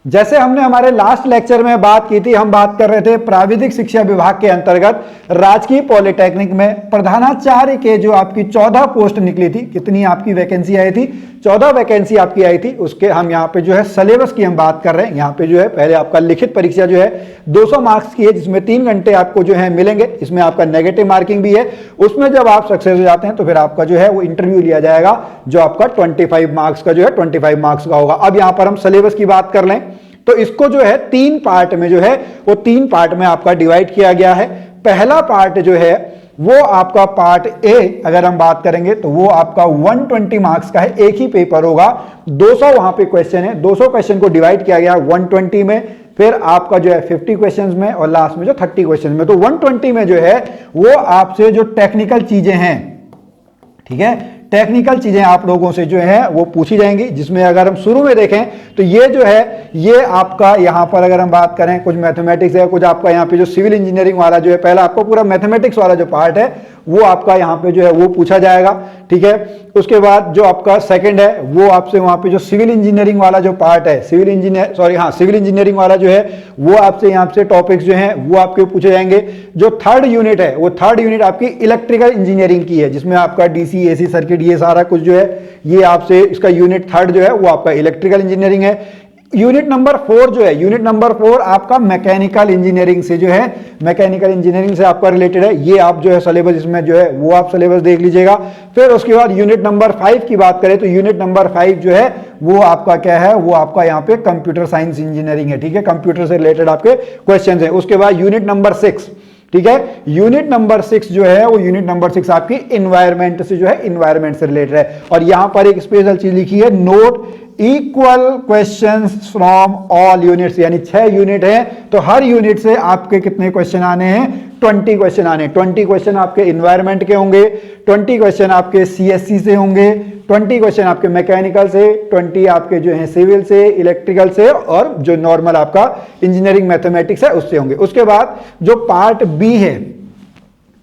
जैसे हमने हमारे लास्ट लेक्चर में बात की थी, हम बात कर रहे थे प्राविधिक शिक्षा विभाग के अंतर्गत राजकीय पॉलिटेक्निक में प्रधानाचार्य के जो आपकी 14 पोस्ट निकली थी, कितनी आपकी वैकेंसी आई थी, 14 वैकेंसी आपकी आई थी। उसके हम यहाँ पे जो है सिलेबस की हम बात कर रहे हैं। यहाँ पे जो है पहले आपका लिखित परीक्षा जो है 200 मार्क्स की है, जिसमें 3 घंटे आपको जो है मिलेंगे। इसमें आपका नेगेटिव मार्किंग भी है। उसमें जब आप सक्सेस हो जाते हैं तो फिर आपका जो है वो इंटरव्यू लिया जाएगा, जो आपका 25 मार्क्स का जो है 25 मार्क्स का होगा। अब यहाँ पर हम सिलेबस की बात कर लें तो इसको जो है 3 पार्ट में जो है वो 3 पार्ट में आपका डिवाइड किया गया है। पहला पार्ट जो है वो आपका पार्ट ए अगर हम बात करेंगे तो वो आपका 120 मार्क्स का है, एक ही पेपर होगा, 200 वहां पे क्वेश्चन है, 200 क्वेश्चन को डिवाइड किया गया 120 में, फिर आपका जो है 50 क्वेश्चंस में और लास्ट में जो 30 क्वेश्चन में। तो 120 में जो है वो आपसे जो टेक्निकल चीजें हैं, ठीक है, टेक्निकल चीजें आप लोगों से जो है वो पूछी जाएंगी। जिसमें अगर हम शुरू में देखें तो ये जो है ये आपका यहाँ पर अगर हम बात करें कुछ मैथमेटिक्स है, कुछ आपका यहाँ पे जो सिविल इंजीनियरिंग वाला जो है, पहला आपको पूरा मैथमेटिक्स वाला जो पार्ट है वो आपका यहाँ पे जो है वो पूछा जाएगा, ठीक है। उसके बाद जो आपका सेकंड है वो आपसे वहां पे जो सिविल इंजीनियरिंग वाला जो पार्ट है, सिविल इंजीनियरिंग वाला जो है वो आपसे यहाँ से टॉपिक्स जो है वो आपके पूछे जाएंगे। जो थर्ड यूनिट है वो थर्ड यूनिट आपकी इलेक्ट्रिकल इंजीनियरिंग की है, जिसमें आपका डीसी एसी सर्किट ये सारा कुछ जो है ये आपसे इसका यूनिट थर्ड जो है वो आपका इलेक्ट्रिकल इंजीनियरिंग है। यूनिट नंबर 4 जो है, यूनिट नंबर 4 आपका मैकेनिकल इंजीनियरिंग से जो है, मैकेनिकल इंजीनियरिंग से आपका रिलेटेड है। ये आप जो है सिलेबस इसमें जो है वो आप सिलेबस देख लीजिएगा। फिर उसके बाद यूनिट नंबर 5 की बात करें तो यूनिट नंबर 5 जो है वो आपका क्या है, वो आपका यहाँ पे कंप्यूटर साइंस इंजीनियरिंग है, ठीक है, कंप्यूटर से रिलेटेड आपके क्वेश्चन है। उसके बाद यूनिट नंबर 6, ठीक है, यूनिट नंबर 6 जो है वो यूनिट नंबर 6 आपकी इन्वायरमेंट से जो है, इन्वायरमेंट से रिलेटेड है। और यहां पर एक स्पेशल चीज लिखी है, note equal questions from all units, यानी 6 यूनिट है तो हर यूनिट से आपके कितने क्वेश्चन आने हैं, 20 क्वेश्चन आने। 20 क्वेश्चन आपके इन्वायरमेंट के होंगे, 20 क्वेश्चन आपके सीएससी से होंगे, 20 क्वेश्चन आपके मैकेनिकल से, 20 आपके जो है सिविल से, इलेक्ट्रिकल से, और जो नॉर्मल आपका इंजीनियरिंग मैथमेटिक्स है उससे होंगे। उसके बाद जो पार्ट बी है,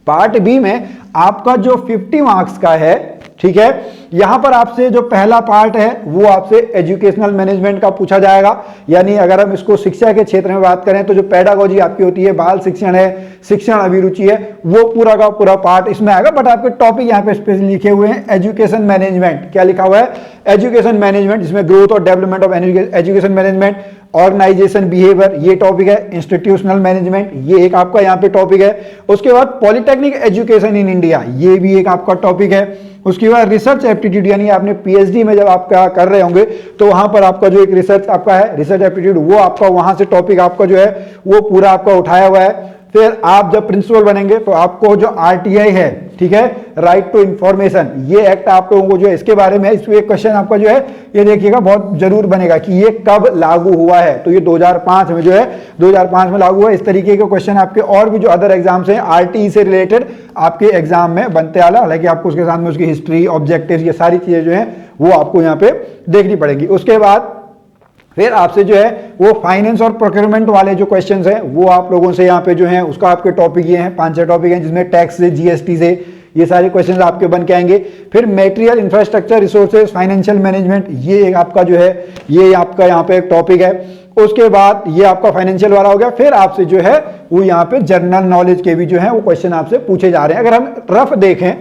पार्ट बी में आपका जो 50 मार्क्स का है, ठीक है, यहां पर आपसे जो पहला पार्ट है वो आपसे एजुकेशनल मैनेजमेंट का पूछा जाएगा। यानी अगर हम इसको शिक्षा के क्षेत्र में बात करें तो जो पेडागोजी आपकी होती है, बाल शिक्षण है, शिक्षण अभिरुचि है, वो पूरा का पूरा पार्ट इसमें आएगा। बट आपके टॉपिक यहाँ पे स्पेशल लिखे हुए हैं, एजुकेशन मैनेजमेंट। क्या लिखा हुआ है, एजुकेशन मैनेजमेंट, जिसमें ग्रोथ और development of education management, organisation behaviour ये टॉपिक है, इंस्टीट्यूशनल मैनेजमेंट ये एक आपका यहाँ पे टॉपिक है। उसके बाद पॉलिटेक्निक एजुकेशन इन इंडिया ये भी एक आपका टॉपिक है। उसके बाद रिसर्च एप्टीट्यूड, यानी आपने पीएचडी में जब आपका कर रहे होंगे तो वहां पर आपका जो एक रिसर्च आपका है, रिसर्च एप्टीट्यूड, वो आपका वहां से टॉपिक आपका जो है वो पूरा आपका उठाया हुआ है। फिर आप जब प्रिंसिपल बनेंगे तो आपको जो आरटीआई है, ठीक है, राइट टू इंफॉर्मेशन, ये एक्ट आप लोगों को जो है इसके बारे में, इसमें एक क्वेश्चन आपका जो है ये देखिएगा बहुत जरूर बनेगा कि ये कब लागू हुआ है। तो ये 2005 में जो है 2005 में लागू हुआ है। इस तरीके के क्वेश्चन आपके और भी जो अदर एग्जाम्स हैं आरटीई से रिलेटेड आपके एग्जाम में बनते आला, हालांकि आपको उसके साथ में उसकी हिस्ट्री, ऑब्जेक्टिव, ये सारी चीजें जो है वो आपको यहाँ पे देखनी पड़ेगी। उसके बाद फिर आपसे जो है वो फाइनेंस और प्रोक्योरमेंट वाले जो क्वेश्चंस हैं वो आप लोगों से यहाँ पे जो है उसका आपके टॉपिक ये हैं, 5-6 टॉपिक हैं, जिसमें टैक्स से, जीएसटी से ये सारे क्वेश्चंस आपके बन के आएंगे। फिर material, infrastructure, resources, financial management ये आपका जो है ये आपका यहाँ पे एक टॉपिक है। उसके बाद ये आपका फाइनेंशियल वाला हो गया। फिर आपसे जो है वो यहाँ पे जनरल नॉलेज के भी जो है वो क्वेश्चन आपसे पूछे जा रहे हैं। अगर हम रफ देखें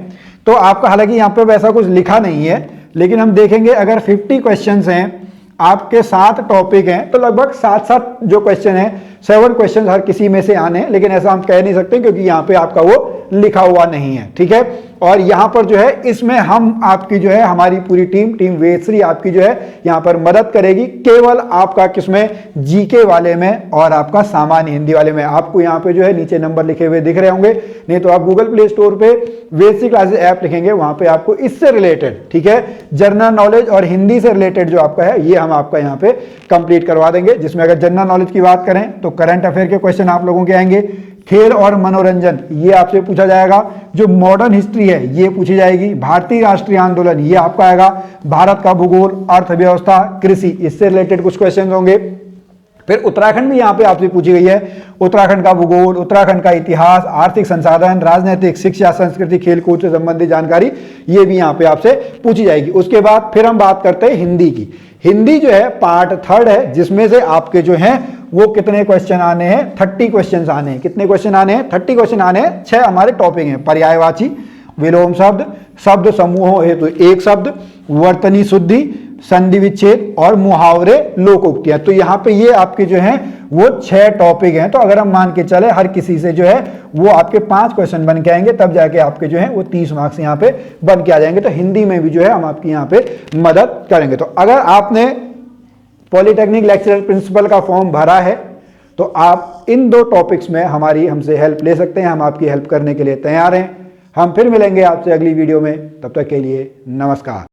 तो आपका, हालांकि यहाँ पे वैसा कुछ लिखा नहीं है, लेकिन हम देखेंगे अगर 50 क्वेश्चन हैं, आपके 7 टॉपिक हैं, तो लगभग 7 जो क्वेश्चन है, 7 क्वेश्चन हर किसी में से आने हैं। लेकिन ऐसा हम कह नहीं सकते क्योंकि यहाँ पे आपका वो लिखा हुआ नहीं है, ठीक है। और यहाँ पर जो है इसमें हम आपकी जो है हमारी पूरी टीम वेदश्री आपकी जो है यहाँ पर मदद करेगी, केवल आपका किसमें, जीके वाले में और आपका सामान्य हिंदी वाले में। आपको यहाँ पे जो है नीचे नंबर लिखे हुए दिख रहे होंगे, नहीं तो आप गूगल प्ले स्टोर पे वेदश्री क्लासेस ऐप लिखेंगे, वहां पे आपको इससे रिलेटेड, ठीक है, जनरल नॉलेज और हिंदी से रिलेटेड जो आपका है ये हम आपका यहाँ पे कंप्लीट करवा देंगे। जिसमें अगर जनरल नॉलेज की बात करें तो करंट अफेयर के क्वेश्चन आप लोगों के आएंगे, खेल और मनोरंजन ये आपसे पूछा जाएगा, जो मॉडर्न हिस्ट्री है ये पूछी जाएगी, भारतीय राष्ट्रीय आंदोलन ये आपका आएगा, भारत का भूगोल, अर्थव्यवस्था, कृषि इससे रिलेटेड कुछ क्वेश्चन होंगे। फिर उत्तराखंड भी यहाँ पे आपसे पूछी गई है। उत्तराखंड का भूगोल, उत्तराखंड का इतिहास, आर्थिक संसाधन, राजनीतिक, शिक्षा, संस्कृति, खेलकूद से संबंधित जानकारी, ये भी यहाँ पे आपसे पूछी जाएगी। उसके बाद फिर हम बात करते हैं हिंदी की। हिंदी जो है पार्ट 3 है, जिसमें से आपके जो हैं वो कितने क्वेश्चन आने हैं, 30 क्वेश्चन आने हैं। कितने क्वेश्चन आने हैं? 30 क्वेश्चन आने हैं। 6 हमारे टॉपिक हैं, पर्यायवाची, विलोम शब्द, शब्द समूहों हेतु एक शब्द, वर्तनी शुद्धि, संधि विच्छेद और मुहावरे, लोकोक्तियां। तो यहाँ पे ये आपके जो हैं वो 6 टॉपिक हैं। तो अगर हम मान के चले हर किसी से जो है वो आपके 5 क्वेश्चन बन के आएंगे, तब जाके आपके जो है वो 30 मार्क्स यहाँ पे बन के आ जाएंगे। तो हिंदी में भी जो है हम आपकी यहाँ पे मदद करेंगे। तो अगर आपने पॉलिटेक्निक लेक्चरर प्रिंसिपल का फॉर्म भरा है तो आप इन 2 टॉपिक्स में हमसे हेल्प ले सकते हैं। हम आपकी हेल्प करने के लिए तैयार हैं। हम फिर मिलेंगे आपसे अगली वीडियो में, तब तक के लिए नमस्कार।